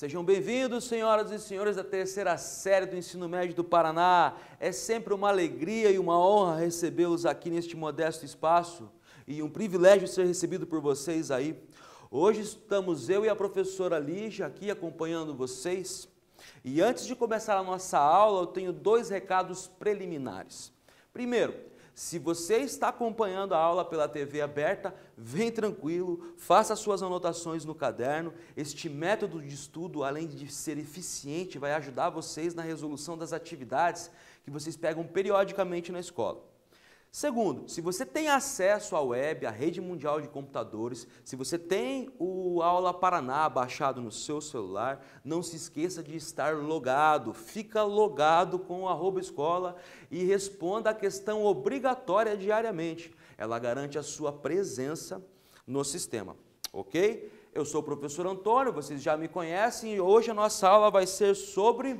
Sejam bem-vindos, senhoras e senhores, da terceira série do Ensino Médio do Paraná. É sempre uma alegria e uma honra recebê-los aqui neste modesto espaço e um privilégio ser recebido por vocês aí. Hoje estamos eu e a professora Lígia aqui acompanhando vocês. E antes de começar a nossa aula, eu tenho dois recados preliminares. Primeiro, se você está acompanhando a aula pela TV aberta, vem tranquilo, faça suas anotações no caderno. Este método de estudo, além de ser eficiente, vai ajudar vocês na resolução das atividades que vocês pegam periodicamente na escola. Segundo, se você tem acesso à web, à rede mundial de computadores, se você tem o Aula Paraná baixado no seu celular, não se esqueça de estar logado. Fica logado com o @escola e responda a questão obrigatória diariamente. Ela garante a sua presença no sistema, ok? Eu sou o professor Antônio, vocês já me conhecem e hoje a nossa aula vai ser sobre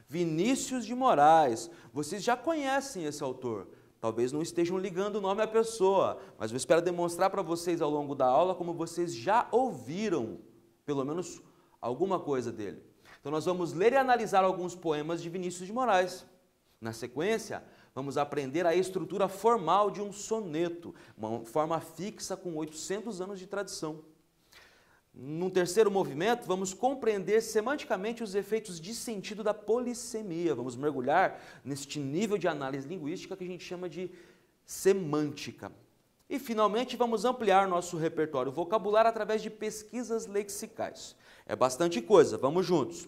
Vinícius de Moraes. Vocês já conhecem esse autor. Talvez não estejam ligando o nome à pessoa, mas eu espero demonstrar para vocês ao longo da aula como vocês já ouviram, pelo menos, alguma coisa dele. Então nós vamos ler e analisar alguns poemas de Vinícius de Moraes. Na sequência, vamos aprender a estrutura formal de um soneto, uma forma fixa com 800 anos de tradição. Num terceiro movimento, vamos compreender semanticamente os efeitos de sentido da polissemia. Vamos mergulhar neste nível de análise linguística que a gente chama de semântica. E, finalmente, vamos ampliar nosso repertório vocabular através de pesquisas lexicais. É bastante coisa, vamos juntos.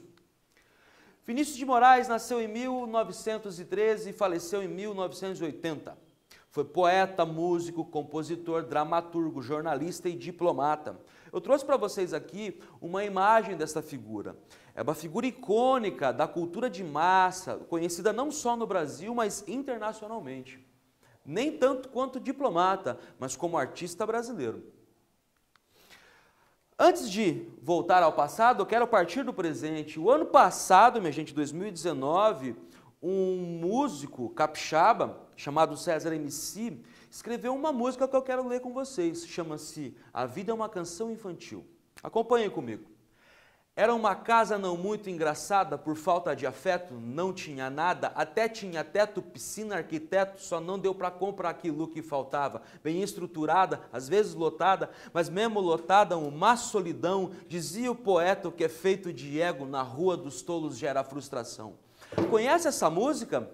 Vinícius de Moraes nasceu em 1913 e faleceu em 1980. Foi poeta, músico, compositor, dramaturgo, jornalista e diplomata. Eu trouxe para vocês aqui uma imagem dessa figura. É uma figura icônica da cultura de massa, conhecida não só no Brasil, mas internacionalmente. Nem tanto quanto diplomata, mas como artista brasileiro. Antes de voltar ao passado, eu quero partir do presente. O ano passado, minha gente, 2019, um músico capixaba chamado César MC escreveu uma música que eu quero ler com vocês. Chama-se A Vida é uma Canção Infantil. Acompanhem comigo. Era uma casa não muito engraçada, por falta de afeto, não tinha nada, até tinha teto, piscina, arquiteto, só não deu para comprar aquilo que faltava. Bem estruturada, às vezes lotada, mas mesmo lotada, uma solidão. Dizia o poeta, o que é feito de ego, na rua dos tolos gera frustração. Conhece essa música?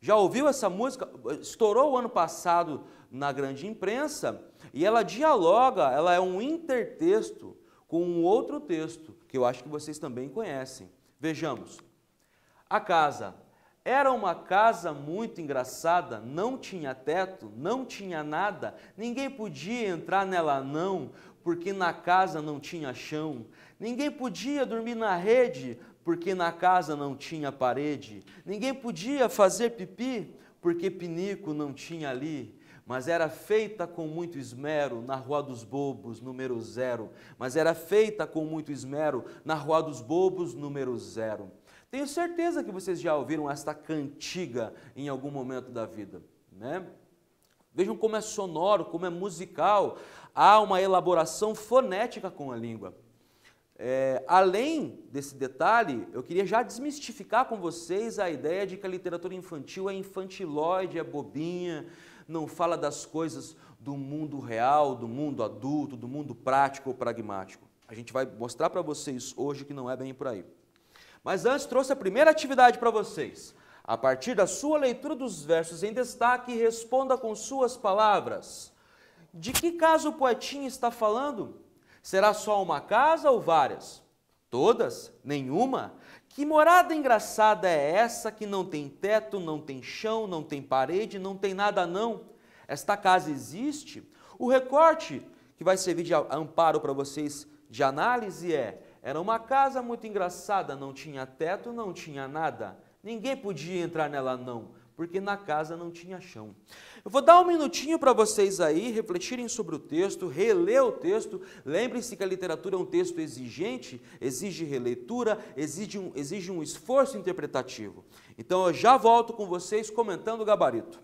Já ouviu essa música? Estourou o ano passado na grande imprensa e ela dialoga, ela é um intertexto com um outro texto que eu acho que vocês também conhecem. Vejamos. A casa. Era uma casa muito engraçada, não tinha teto, não tinha nada, ninguém podia entrar nela não, porque na casa não tinha chão. Ninguém podia dormir na rede, porque na casa não tinha parede. Ninguém podia fazer pipi, porque pinico não tinha ali. Mas era feita com muito esmero na Rua dos Bobos, número 0. Mas era feita com muito esmero na Rua dos Bobos, número 0. Tenho certeza que vocês já ouviram esta cantiga em algum momento da vida, né? Vejam como é sonoro, como é musical. Há uma elaboração fonética com a língua. Além desse detalhe, eu queria já desmistificar com vocês a ideia de que a literatura infantil é infantilóide, é bobinha, não fala das coisas do mundo real, do mundo adulto, do mundo prático ou pragmático. A gente vai mostrar para vocês hoje que não é bem por aí. Mas antes, trouxe a primeira atividade para vocês. A partir da sua leitura dos versos em destaque, responda com suas palavras. De que casa o poetinha está falando? Será só uma casa ou várias? Todas? Nenhuma? Que morada engraçada é essa que não tem teto, não tem chão, não tem parede, não tem nada não? Esta casa existe? O recorte que vai servir de amparo para vocês de análise era uma casa muito engraçada, não tinha teto, não tinha nada. Ninguém podia entrar nela não, porque na casa não tinha chão. Eu vou dar um minutinho para vocês aí refletirem sobre o texto, reler o texto. Lembrem-se que a literatura é um texto exigente, exige releitura, exige um esforço interpretativo. Então eu já volto com vocês comentando o gabarito.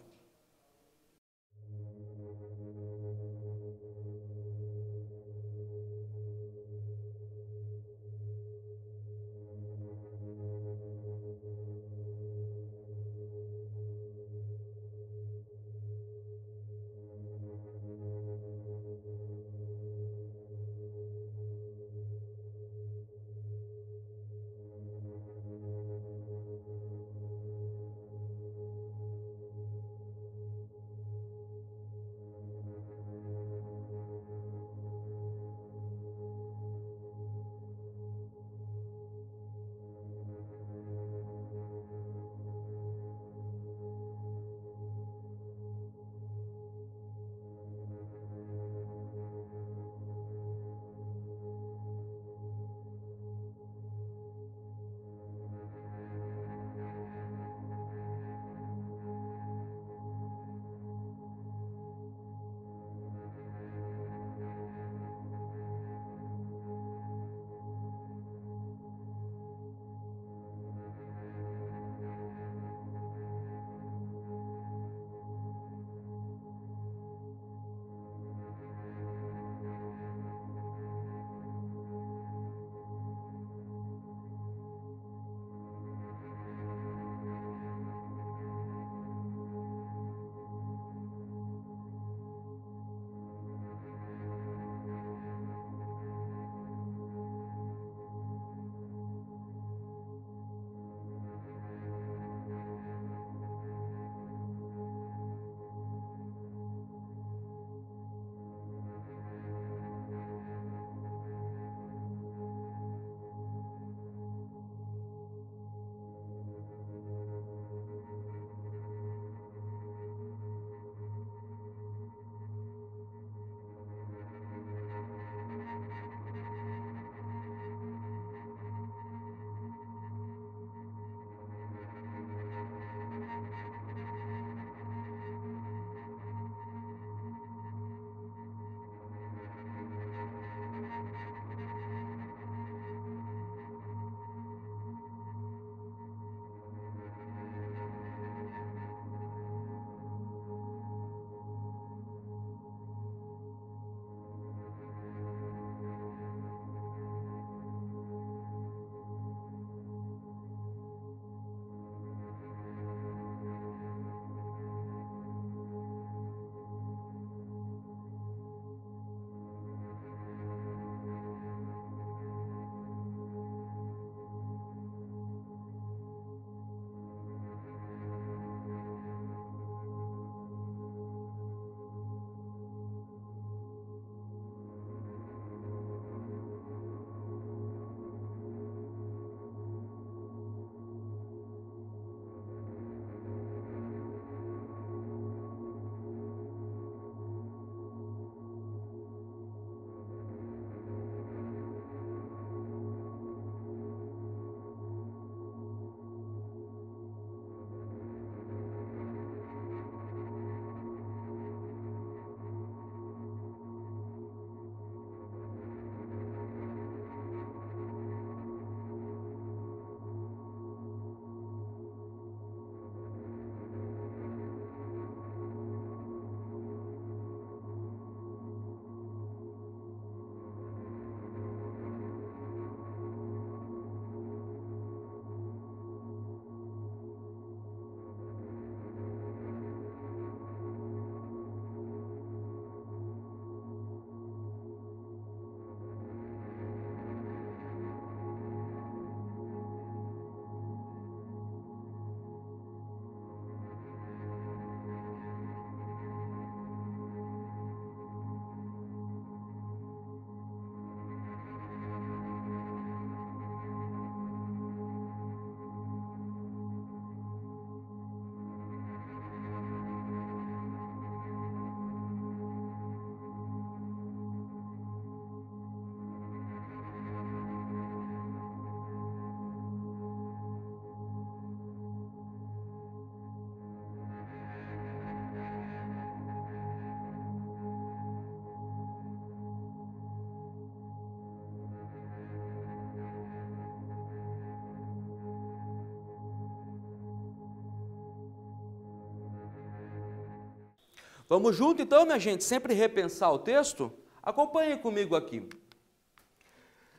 Vamos junto então, minha gente, sempre repensar o texto? Acompanhem comigo aqui.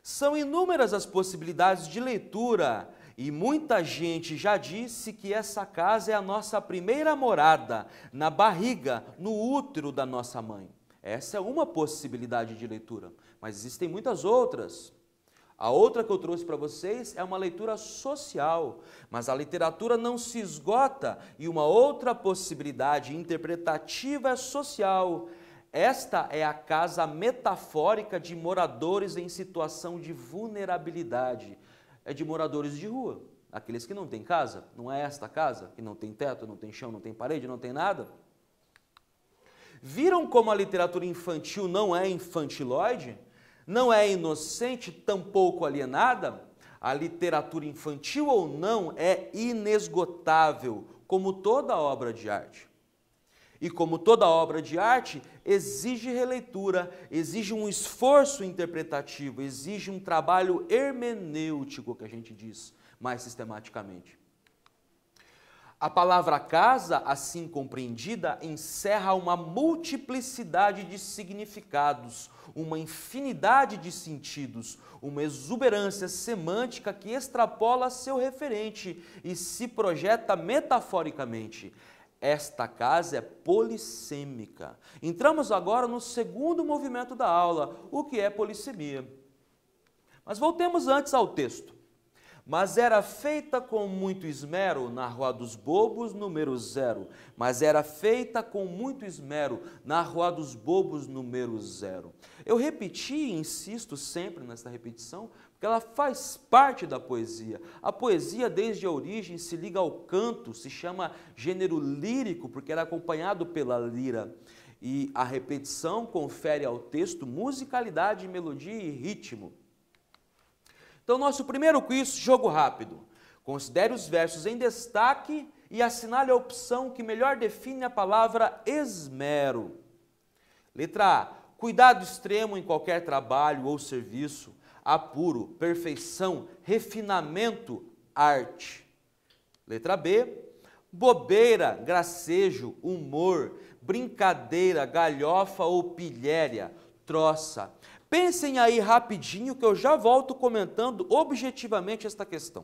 São inúmeras as possibilidades de leitura e muita gente já disse que essa casa é a nossa primeira morada, na barriga, no útero da nossa mãe. Essa é uma possibilidade de leitura, mas existem muitas outras. A outra que eu trouxe para vocês é uma leitura social, mas a literatura não se esgota e uma outra possibilidade interpretativa é social. Esta é a casa metafórica de moradores em situação de vulnerabilidade. É de moradores de rua, aqueles que não têm casa. Não é esta casa, que não tem teto, não tem chão, não tem parede, não tem nada? Viram como a literatura infantil não é infantilóide? Não é inocente, tampouco alienada? A literatura infantil ou não é inesgotável, como toda obra de arte. E como toda obra de arte, exige releitura, exige um esforço interpretativo, exige um trabalho hermenêutico, que a gente diz mais sistematicamente. A palavra casa, assim compreendida, encerra uma multiplicidade de significados, uma infinidade de sentidos, uma exuberância semântica que extrapola seu referente e se projeta metaforicamente. Esta casa é polissêmica. Entramos agora no segundo movimento da aula, o que é polissemia. Mas voltemos antes ao texto. Mas era feita com muito esmero na Rua dos Bobos, número 0. Mas era feita com muito esmero na Rua dos Bobos, número 0. Eu repeti e insisto sempre nessa repetição, porque ela faz parte da poesia. A poesia, desde a origem, se liga ao canto, se chama gênero lírico, porque era acompanhado pela lira. E a repetição confere ao texto musicalidade, melodia e ritmo. Então, nosso primeiro quiz, jogo rápido. Considere os versos em destaque e assinale a opção que melhor define a palavra esmero. Letra A, cuidado extremo em qualquer trabalho ou serviço. Apuro, perfeição, refinamento, arte. Letra B, bobeira, gracejo, humor, brincadeira, galhofa ou pilhéria, troça. Pensem aí rapidinho que eu já volto comentando objetivamente esta questão.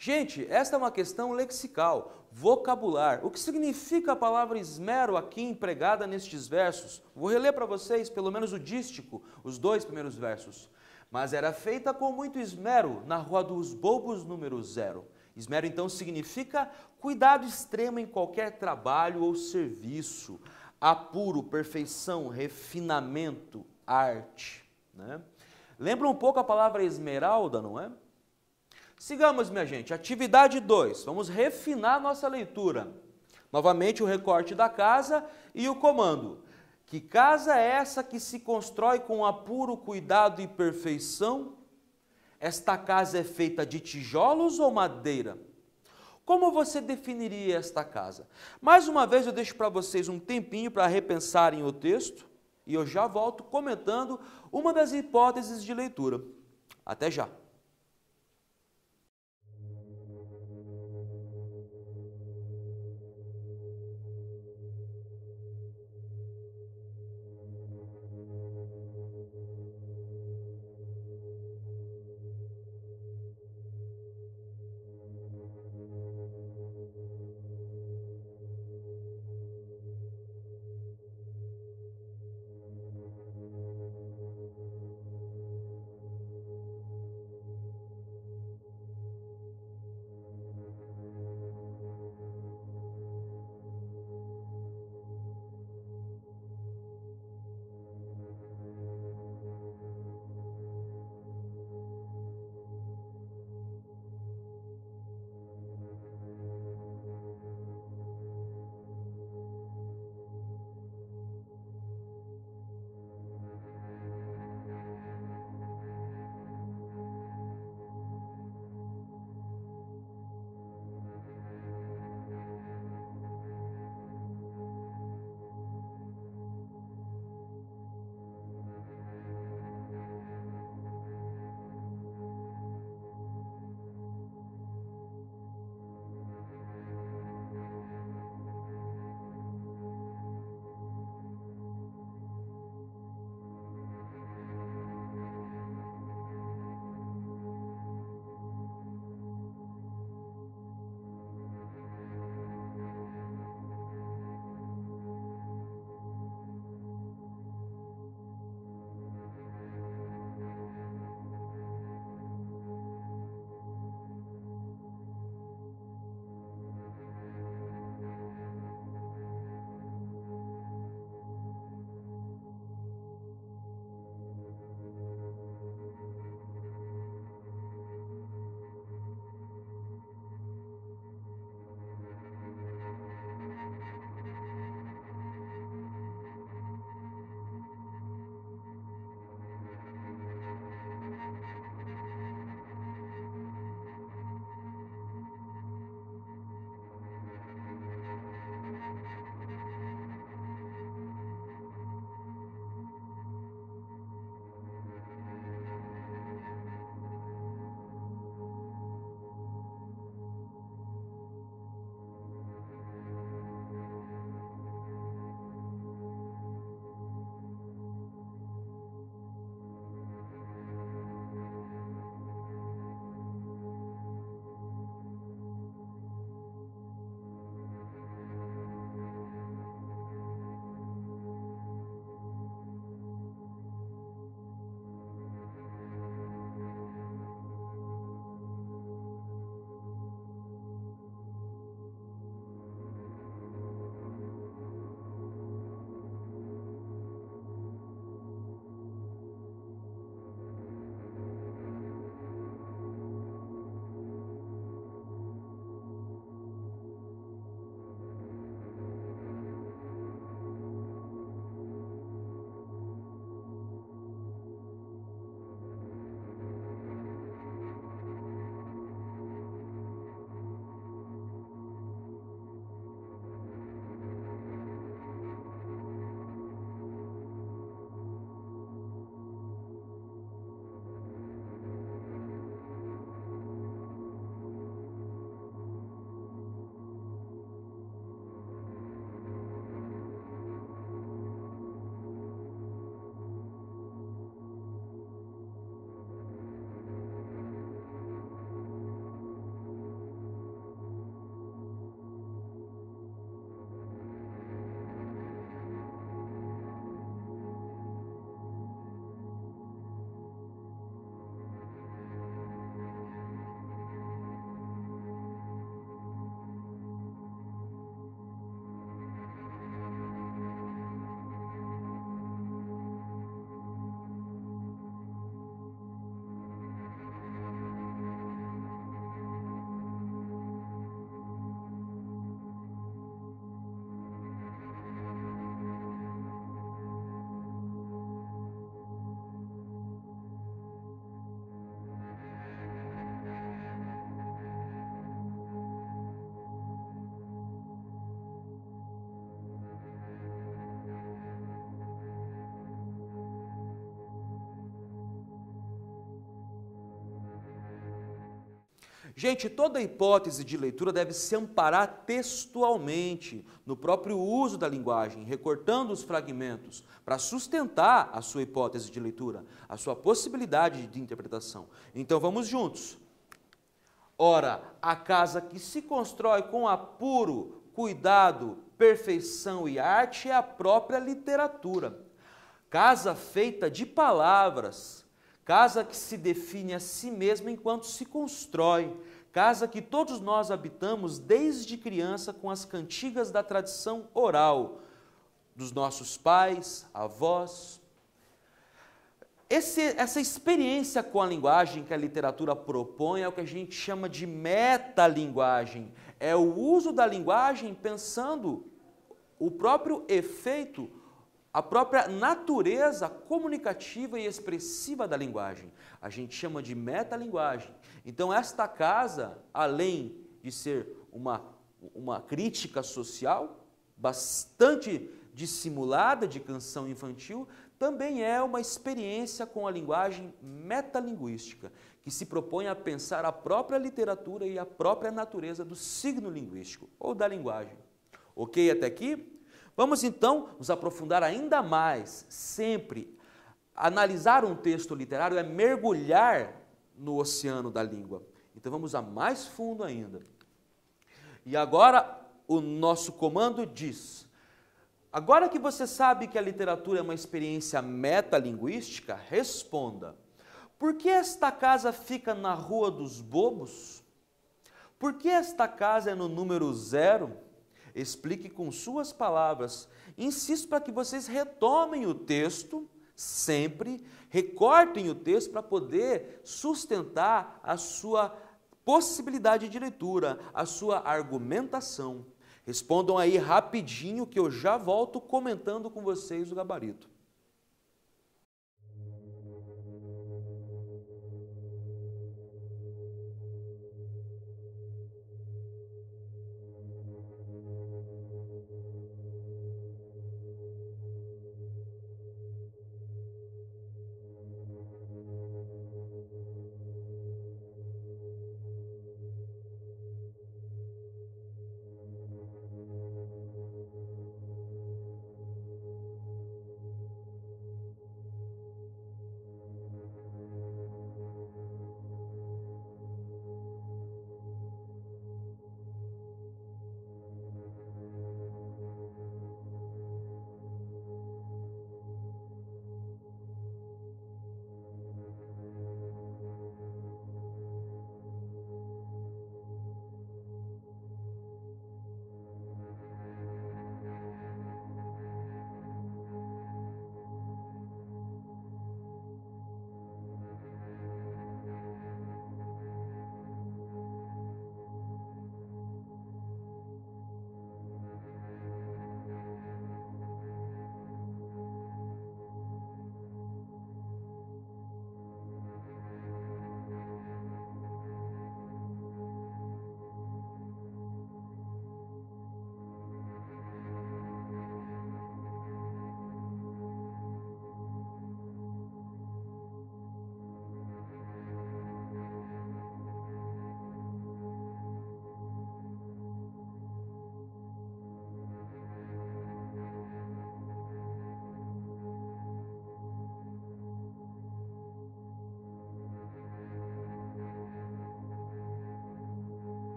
Gente, esta é uma questão lexical, vocabular. O que significa a palavra esmero aqui empregada nestes versos? Vou reler para vocês, pelo menos o dístico, os 2 primeiros versos. Mas era feita com muito esmero na Rua dos Bobos, número 0. Esmero, então, significa cuidado extremo em qualquer trabalho ou serviço. Apuro, perfeição, refinamento, arte. Né? Lembra um pouco a palavra esmeralda, não é? Sigamos, minha gente. Atividade 2. Vamos refinar nossa leitura. Novamente o recorte da casa e o comando. Que casa é essa que se constrói com apuro, cuidado e perfeição? Esta casa é feita de tijolos ou madeira? Como você definiria esta casa? Mais uma vez eu deixo para vocês um tempinho para repensarem o texto e eu já volto comentando uma das hipóteses de leitura. Até já! Gente, toda hipótese de leitura deve se amparar textualmente, no próprio uso da linguagem, recortando os fragmentos, para sustentar a sua hipótese de leitura, a sua possibilidade de interpretação. Então vamos juntos. Ora, a casa que se constrói com apuro, cuidado, perfeição e arte é a própria literatura. Casa feita de palavras, casa que se define a si mesma enquanto se constrói, casa que todos nós habitamos desde criança com as cantigas da tradição oral, dos nossos pais, avós. Essa experiência com a linguagem que a literatura propõe é o que a gente chama de metalinguagem. É o uso da linguagem pensando o próprio efeito, a própria natureza comunicativa e expressiva da linguagem. A gente chama de metalinguagem. Então, esta casa, além de ser uma crítica social, bastante dissimulada de canção infantil, também é uma experiência com a linguagem metalinguística, que se propõe a pensar a própria literatura e a própria natureza do signo linguístico, ou da linguagem. Ok até aqui? Vamos então nos aprofundar ainda mais. Sempre analisar um texto literário é mergulhar no oceano da língua. Então vamos a mais fundo ainda. E agora o nosso comando diz: agora que você sabe que a literatura é uma experiência metalinguística, responda: por que esta casa fica na Rua dos Bobos? Por que esta casa é no número 0? Explique com suas palavras. Insisto para que vocês retomem o texto, sempre, recortem o texto para poder sustentar a sua possibilidade de leitura, a sua argumentação. Respondam aí rapidinho que eu já volto comentando com vocês o gabarito.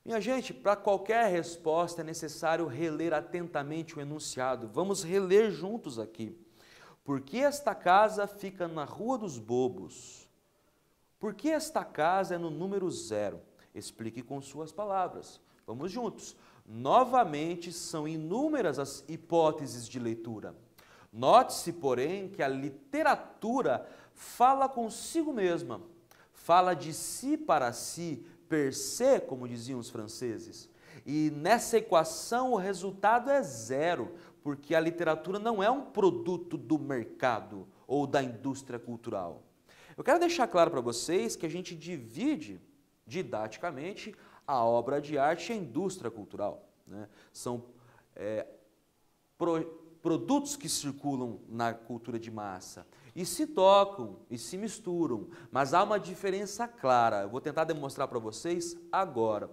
Minha gente, para qualquer resposta é necessário reler atentamente o enunciado. Vamos reler juntos aqui. Por que esta casa fica na Rua dos Bobos? Por que esta casa é no número 0? Explique com suas palavras. Vamos juntos. Novamente, são inúmeras as hipóteses de leitura. Note-se, porém, que a literatura fala consigo mesma. Fala de si para si, per se, como diziam os franceses. E nessa equação o resultado é 0, porque a literatura não é um produto do mercado ou da indústria cultural. Eu quero deixar claro para vocês que a gente divide didaticamente a obra de arte e a indústria cultural, né? São produtos que circulam na cultura de massa e se tocam e se misturam, mas há uma diferença clara. Eu vou tentar demonstrar para vocês agora.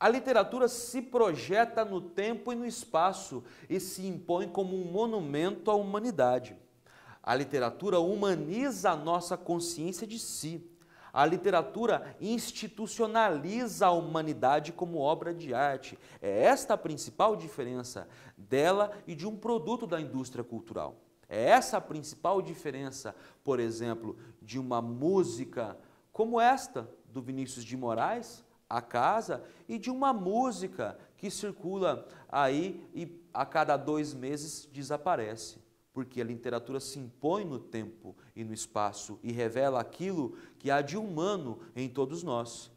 A literatura se projeta no tempo e no espaço e se impõe como um monumento à humanidade. A literatura humaniza a nossa consciência de si. A literatura institucionaliza a humanidade como obra de arte. É esta a principal diferença dela e de um produto da indústria cultural. É essa a principal diferença, por exemplo, de uma música como esta, do Vinícius de Moraes, A Casa, e de uma música que circula aí e a cada 2 meses desaparece. Porque a literatura se impõe no tempo e no espaço e revela aquilo que há de humano em todos nós.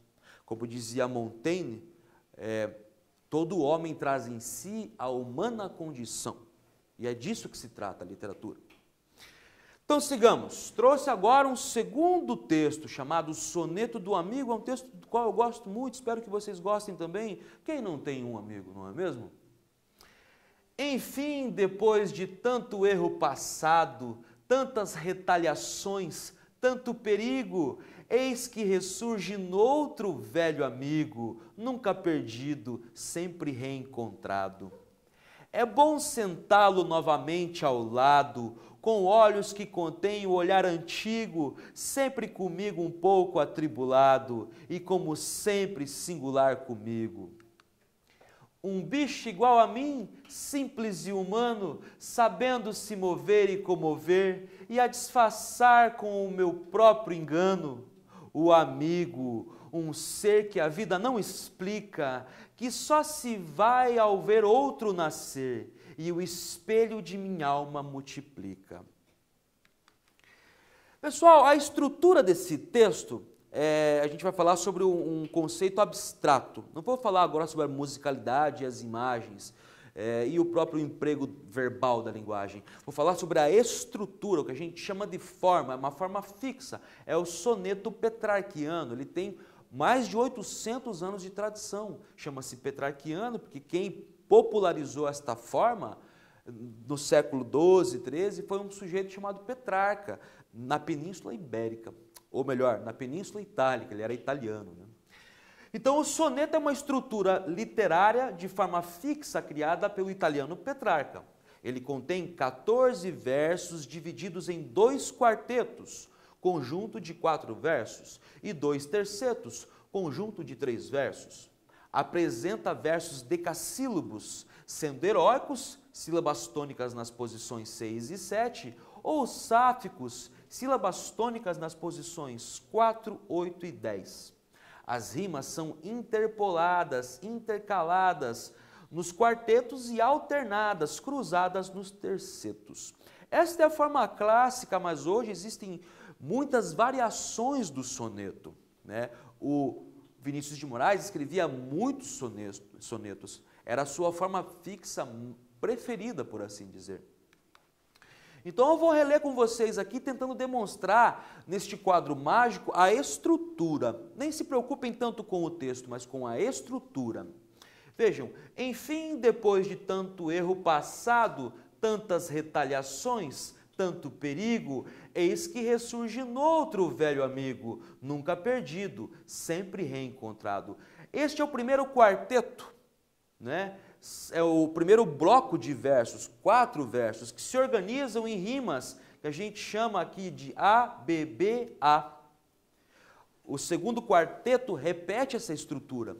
Como dizia Montaigne, todo homem traz em si a humana condição. E é disso que se trata a literatura. Então sigamos. Trouxe agora um segundo texto chamado Soneto do Amigo. É um texto do qual eu gosto muito, espero que vocês gostem também. Quem não tem um amigo, não é mesmo? Enfim, depois de tanto erro passado, tantas retaliações, tanto perigo, eis que ressurge noutro velho amigo, nunca perdido, sempre reencontrado. É bom sentá-lo novamente ao lado, com olhos que contêm o olhar antigo, sempre comigo um pouco atribulado, e como sempre singular comigo. Um bicho igual a mim, simples e humano, sabendo se mover e comover, e a disfarçar com o meu próprio engano. O amigo, um ser que a vida não explica, que só se vai ao ver outro nascer, e o espelho de minha alma multiplica. Pessoal, a estrutura desse texto, a gente vai falar sobre um conceito abstrato. Não vou falar agora sobre a musicalidade e as imagens e o próprio emprego verbal da linguagem. Vou falar sobre a estrutura, o que a gente chama de forma, uma forma fixa. É o soneto petrarquiano, ele tem mais de 800 anos de tradição. Chama-se petrarquiano porque quem popularizou esta forma no século XII, XIII foi um sujeito chamado Petrarca, na Península Ibérica. Ou melhor, na Península Itálica, ele era italiano, né? Então, o soneto é uma estrutura literária de forma fixa criada pelo italiano Petrarca. Ele contém 14 versos divididos em 2 quartetos, conjunto de 4 versos, e 2 tercetos, conjunto de 3 versos. Apresenta versos decassílabos, sendo heróicos, sílabas tônicas nas posições 6 e 7, ou sáficos, sílabas tônicas nas posições 4, 8 e 10. As rimas são interpoladas, intercaladas nos quartetos e alternadas, cruzadas nos tercetos. Esta é a forma clássica, mas hoje existem muitas variações do soneto, né? O Vinícius de Moraes escrevia muitos sonetos, era a sua forma fixa preferida, por assim dizer. Então eu vou reler com vocês aqui, tentando demonstrar neste quadro mágico a estrutura. Nem se preocupem tanto com o texto, mas com a estrutura. Vejam, enfim, depois de tanto erro passado, tantas retaliações, tanto perigo, eis que ressurge noutro velho amigo, nunca perdido, sempre reencontrado. Este é o primeiro quarteto, né? É o primeiro bloco de versos, 4 versos, que se organizam em rimas, que a gente chama aqui de A, B, B, A. O segundo quarteto repete essa estrutura.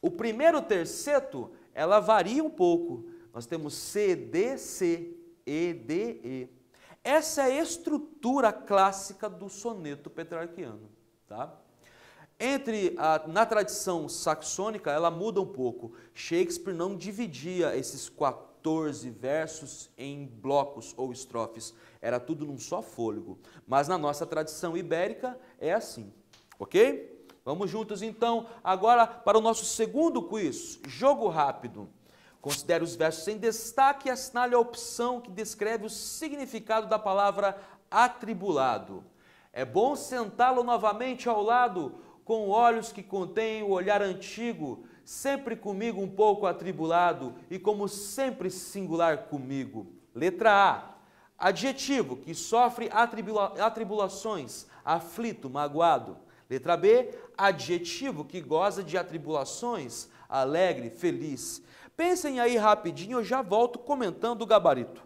O primeiro terceto, ela varia um pouco. Nós temos C, D, C, E, D, E. Essa é a estrutura clássica do soneto petrarquiano, tá? Na tradição saxônica, ela muda um pouco. Shakespeare não dividia esses 14 versos em blocos ou estrofes. Era tudo num só fôlego. Mas na nossa tradição ibérica é assim, ok? Vamos juntos então agora para o nosso segundo quiz, jogo rápido. Considere os versos em destaque e assinale a opção que descreve o significado da palavra atribulado. É bom sentá-lo novamente ao lado, com olhos que contêm o olhar antigo, sempre comigo um pouco atribulado e como sempre singular comigo. Letra A, adjetivo que sofre atribulações, aflito, magoado. Letra B, adjetivo que goza de atribulações, alegre, feliz. Pensem aí rapidinho, eu já volto comentando o gabarito.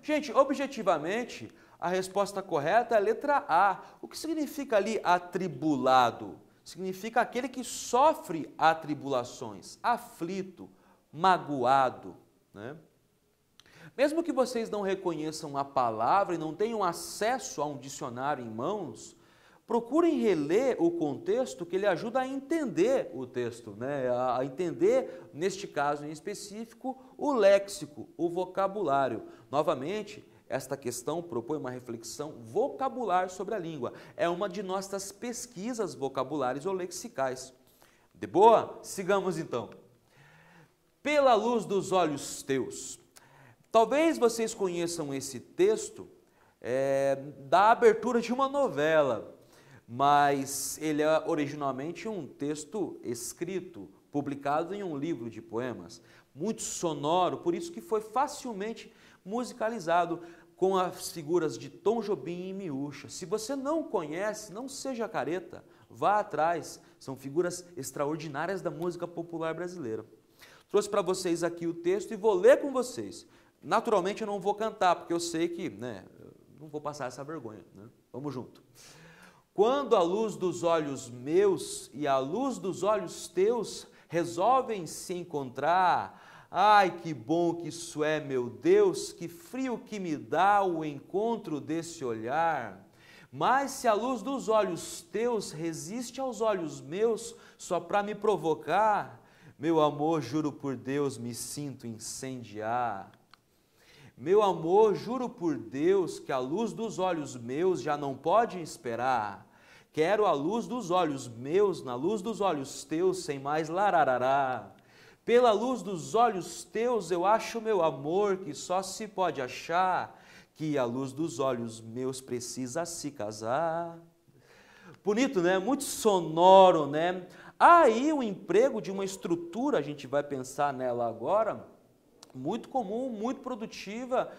Gente, objetivamente, a resposta correta é a letra A. O que significa ali atribulado? Significa aquele que sofre atribulações, aflito, magoado, né? Mesmo que vocês não reconheçam a palavra e não tenham acesso a um dicionário em mãos, procurem reler o contexto, que ele ajuda a entender o texto, né? A entender, neste caso em específico, o léxico, o vocabulário. Novamente, esta questão propõe uma reflexão vocabular sobre a língua. É uma de nossas pesquisas vocabulares ou lexicais. De boa? Sigamos então. Pela luz dos olhos teus. Talvez vocês conheçam esse texto da abertura de uma novela, mas ele é originalmente um texto escrito, publicado em um livro de poemas, muito sonoro, por isso que foi facilmente musicalizado com as figuras de Tom Jobim e Miúcha. Se você não conhece, não seja careta, vá atrás, são figuras extraordinárias da música popular brasileira. Trouxe para vocês aqui o texto e vou ler com vocês. Naturalmente eu não vou cantar, porque eu sei que, não vou passar essa vergonha, né? Vamos junto. Quando a luz dos olhos meus e a luz dos olhos teus resolvem se encontrar, ai, que bom que isso é, meu Deus, que frio que me dá o encontro desse olhar. Mas se a luz dos olhos teus resiste aos olhos meus só para me provocar, meu amor, juro por Deus, me sinto incendiar. Meu amor, juro por Deus que a luz dos olhos meus já não pode esperar, Quero a luz dos olhos meus, na luz dos olhos teus, sem mais lararará. Pela luz dos olhos teus eu acho meu amor, que só se pode achar, que a luz dos olhos meus precisa se casar. Bonito, né? Muito sonoro, né? Aí o emprego de uma estrutura, a gente vai pensar nela agora, muito comum, muito produtiva,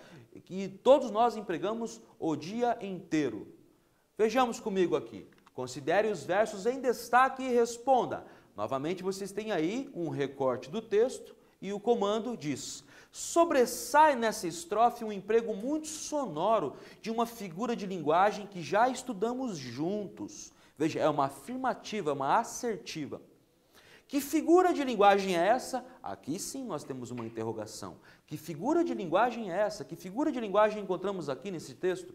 que todos nós empregamos o dia inteiro. Vejamos comigo aqui. Considere os versos em destaque e responda. Novamente, vocês têm aí um recorte do texto e o comando diz: sobressai nessa estrofe um emprego muito sonoro de uma figura de linguagem que já estudamos juntos. Veja, é uma afirmativa, uma assertiva. Que figura de linguagem é essa? Aqui sim nós temos uma interrogação. Que figura de linguagem é essa? Que figura de linguagem encontramos aqui nesse texto?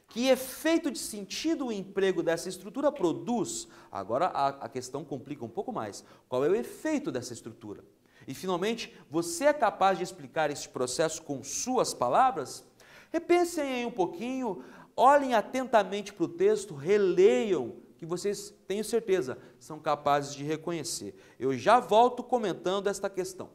Que efeito de sentido o emprego dessa estrutura produz? Agora a questão complica um pouco mais. Qual é o efeito dessa estrutura? E finalmente, você é capaz de explicar este processo com suas palavras? Repensem aí um pouquinho, olhem atentamente para o texto, releiam, que vocês, tenho certeza, são capazes de reconhecer. Eu já volto comentando esta questão.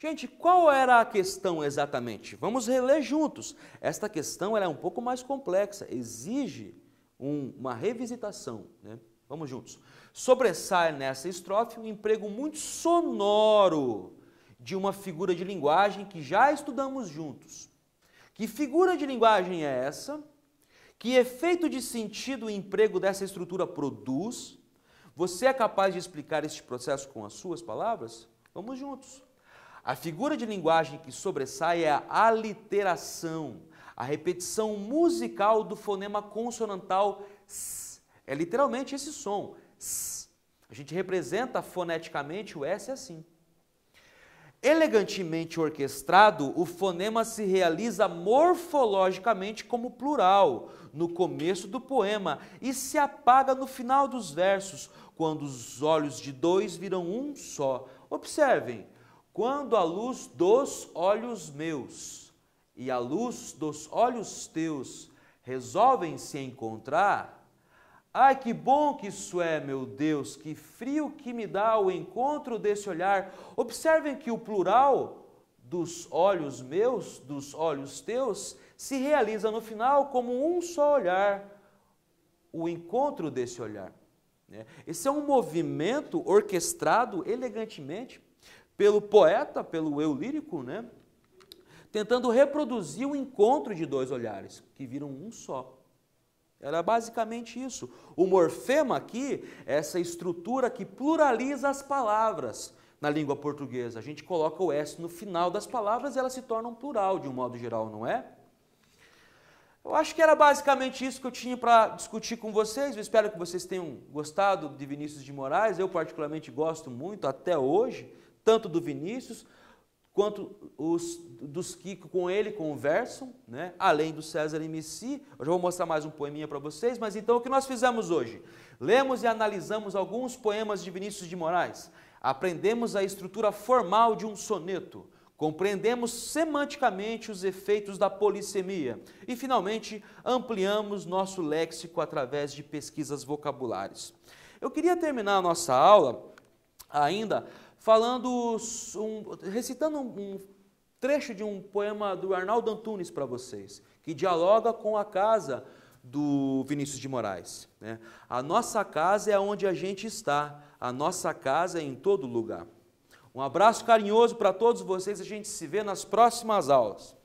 Gente, qual era a questão exatamente? Vamos reler juntos. Esta questão ela é um pouco mais complexa, exige uma revisitação, né? Vamos juntos. Sobressai nessa estrofe um emprego muito sonoro de uma figura de linguagem que já estudamos juntos. Que figura de linguagem é essa? Que efeito de sentido o emprego dessa estrutura produz? Você é capaz de explicar este processo com as suas palavras? Vamos juntos. A figura de linguagem que sobressai é a aliteração, a repetição musical do fonema consonantal S. É literalmente esse som, S. A gente representa foneticamente o S assim. Elegantemente orquestrado, o fonema se realiza morfologicamente como plural no começo do poema e se apaga no final dos versos, quando os olhos de dois viram um só. Observem. Quando a luz dos olhos meus e a luz dos olhos teus resolvem se encontrar, ai, que bom que isso é, meu Deus, que frio que me dá o encontro desse olhar. Observem que o plural dos olhos meus, dos olhos teus, se realiza no final como um só olhar, o encontro desse olhar. Esse é um movimento orquestrado elegantemente pelo poeta, pelo eu lírico, né? Tentando reproduzir o encontro de dois olhares, que viram um só. Era basicamente isso. O morfema aqui é essa estrutura que pluraliza as palavras na língua portuguesa. A gente coloca o S no final das palavras e elas se tornam plural de um modo geral, não é? Eu acho que era basicamente isso que eu tinha para discutir com vocês. Eu espero que vocês tenham gostado de Vinícius de Moraes. Eu particularmente gosto muito até hoje, tanto do Vinícius, quanto dos que com ele conversam, né? Além do César MC. Eu já vou mostrar mais um poeminha para vocês, mas então o que nós fizemos hoje? Lemos e analisamos alguns poemas de Vinícius de Moraes, aprendemos a estrutura formal de um soneto, compreendemos semanticamente os efeitos da polissemia e, finalmente, ampliamos nosso léxico através de pesquisas vocabulares. Eu queria terminar a nossa aula ainda recitando um trecho de um poema do Arnaldo Antunes para vocês, que dialoga com a casa do Vinícius de Moraes, né? A nossa casa é onde a gente está, a nossa casa é em todo lugar. Um abraço carinhoso para todos vocês, a gente se vê nas próximas aulas.